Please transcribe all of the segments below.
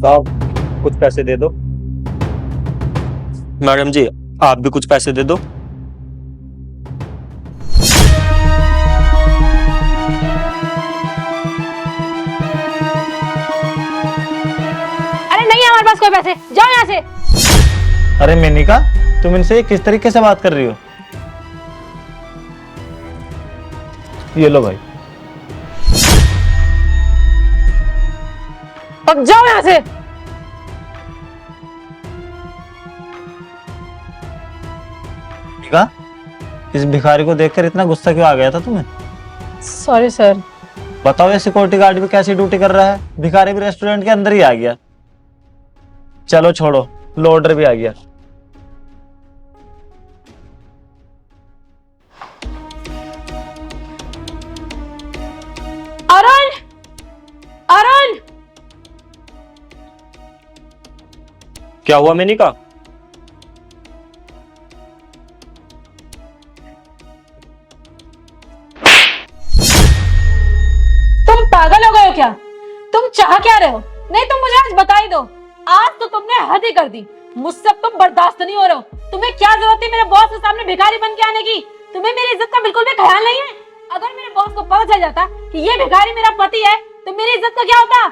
साहब कुछ पैसे दे दो। मैडम जी आप भी कुछ पैसे दे दो। अरे नहीं है हमारे पास कोई पैसे, जाओ यहाँ से। अरे मेनिका, तुम इनसे किस तरीके से बात कर रही हो? ये लो भाई। अब जाओ यहाँ से। मेनिका, इस भिखारी को देखकर इतना गुस्सा क्यों आ गया था तुम्हें? Sorry sir. बताओ, ये सिक्योरिटी गार्ड भी कैसी ड्यूटी कर रहा है? भिखारी भी रेस्टोरेंट के अंदर ही आ गया। चलो छोड़ो, लो ऑर्डर भी आ गया। अरुण, अरुण, क्या हुआ मेनिका? तुम पागल हो गए हो क्या? तुम चाह क्या रहे हो? नहीं तुम मुझे आज बता ही दो। आज तो तुमने हद ही कर दी। मुझसे अब तुम बर्दाश्त नहीं हो रहे हो। तुम्हें क्या जरूरत है मेरे बॉस के सामने भिखारी बन के आने की? तुम्हें मेरी इज्जत का बिल्कुल भी ख्याल नहीं है। अगर मेरे बॉस को पता चल जाता कि ये भिखारी मेरा पति है तो मेरी इज्जत का क्या होता?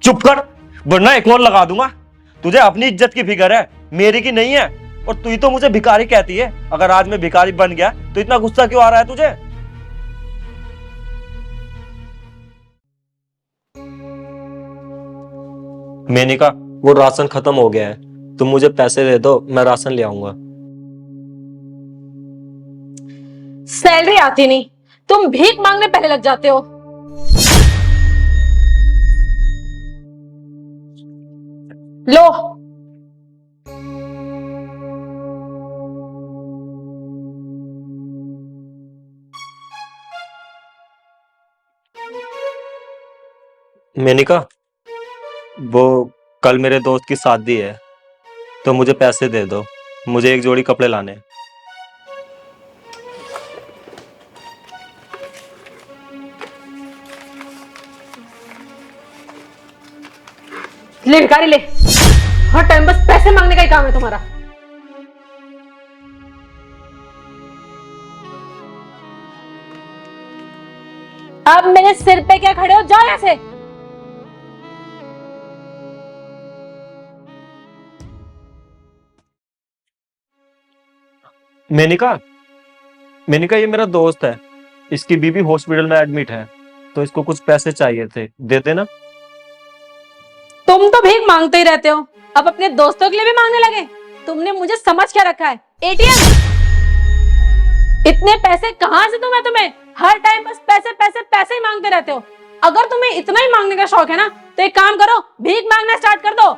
चुप कर, वरना एक और लगा दूंगा। तुझे अपनी इज्जत की फिक्र है, मेरी की नहीं है। और तू ही तो मुझे भिखारी कहती है। अगर आज मैं भिखारी बन गया तो इतना गुस्सा क्यों आ रहा है तुझे? मेनिका, वो राशन खत्म हो गया है, तुम मुझे पैसे दे दो, मैं राशन ले आऊंगा। सैलरी आती नहीं, तुम भीख मांगने पहले लग जाते हो। लो। मेनिका, वो कल मेरे दोस्त की शादी है तो मुझे पैसे दे दो, मुझे एक जोड़ी कपड़े लाने हैं। ले भिखारी ले, हर टाइम बस पैसे मांगने का ही काम है तुम्हारा। अब मेरे सिर पे क्या खड़े हो, जाओ यहाँ से। मेनिका, मेनिका ये मेरा दोस्त है, इसकी बीवी हॉस्पिटल में एडमिट है, तो इसको कुछ पैसे चाहिए थे, दे देना। तुम तो भीख मांगते ही रहते हो, अब अपने दोस्तों के लिए भी मांगने लगे। तुमने मुझे समझ क्या रखा है? एटीएम? इतने पैसे कहां से दूं मैं तुम्हें? हर टाइम बस पैसे पैसे पैसे ही मांगते रहते हो। अगर तुम्हें इतना ही मांगने का शौक है ना तो एक काम करो, भीख मांगना स्टार्ट कर दो।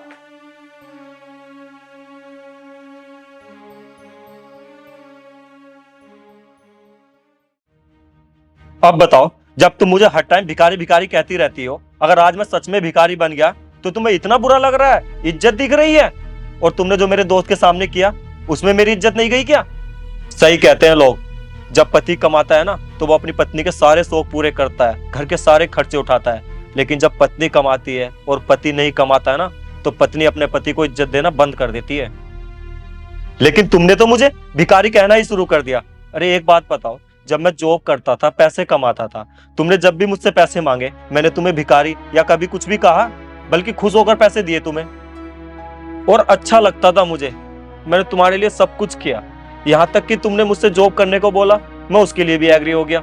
अब बताओ, जब तुम मुझे हर टाइम भिखारी भिखारी कहती रहती हो, अगर आज मैं सच में भिखारी बन गया तो तुम्हें इतना बुरा लग रहा है? इज्जत दिख रही है? और तुमने जो मेरे दोस्त के सामने किया उसमें मेरी इज्जत नहीं गई क्या? सही कहते हैं लोग, जब पति कमाता है ना तो वो अपनी पत्नी के सारे शौक पूरे करता है, घर के सारे खर्चे उठाता है। लेकिन जब पत्नी कमाती है और पति नहीं कमाता है ना तो पत्नी अपने पति को इज्जत देना बंद कर देती है। लेकिन तुमने तो मुझे भिखारी कहना ही शुरू कर दिया। अरे एक बात बताओ, जब मैं जॉब करता था, पैसे कमाता था, तुमने जब भी मुझसे पैसे मांगे मैंने तुम्हें भिखारी या कभी कुछ भी कहा? बल्कि खुश होकर पैसे दिए तुम्हें, और अच्छा लगता था मुझे। मैंने तुम्हारे लिए सब कुछ किया, यहाँ तक कि तुमने मुझसे जॉब करने को बोला, मैं उसके लिए भी एग्री हो गया।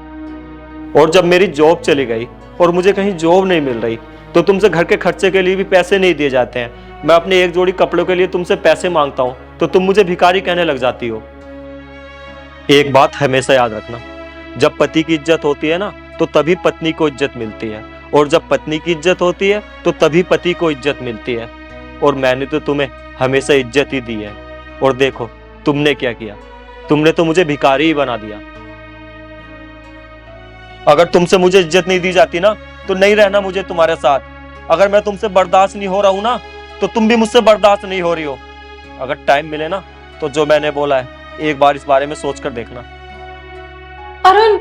और जब मेरी जॉब चली गई और मुझे कहीं जॉब नहीं मिल रही तो तुमसे घर के खर्चे के लिए भी पैसे नहीं दिए जाते हैं। मैं अपने एक जोड़ी कपड़ों के लिए तुमसे पैसे मांगता हूँ तो तुम मुझे भिखारी कहने लग जाती हो। एक बात हमेशा याद रखना, जब पति की इज्जत होती है ना तो तभी पत्नी को इज्जत मिलती है, और जब पत्नी की इज्जत होती है तो तभी पति को इज्जत मिलती है। और मैंने तो तुम्हें हमेशा इज्जत ही दी है, और देखो तुमने क्या किया, तुमने तो मुझे भिखारी ही बना दिया। अगर तुमसे मुझे इज्जत नहीं दी जाती ना तो नहीं रहना मुझे तुम्हारे साथ। अगर मैं तुमसे बर्दाश्त नहीं हो रहा हूं ना तो तुम भी मुझसे बर्दाश्त नहीं हो रही हो। अगर टाइम मिले ना तो जो मैंने बोला है एक बार इस बारे में सोच कर देखना। अरुण,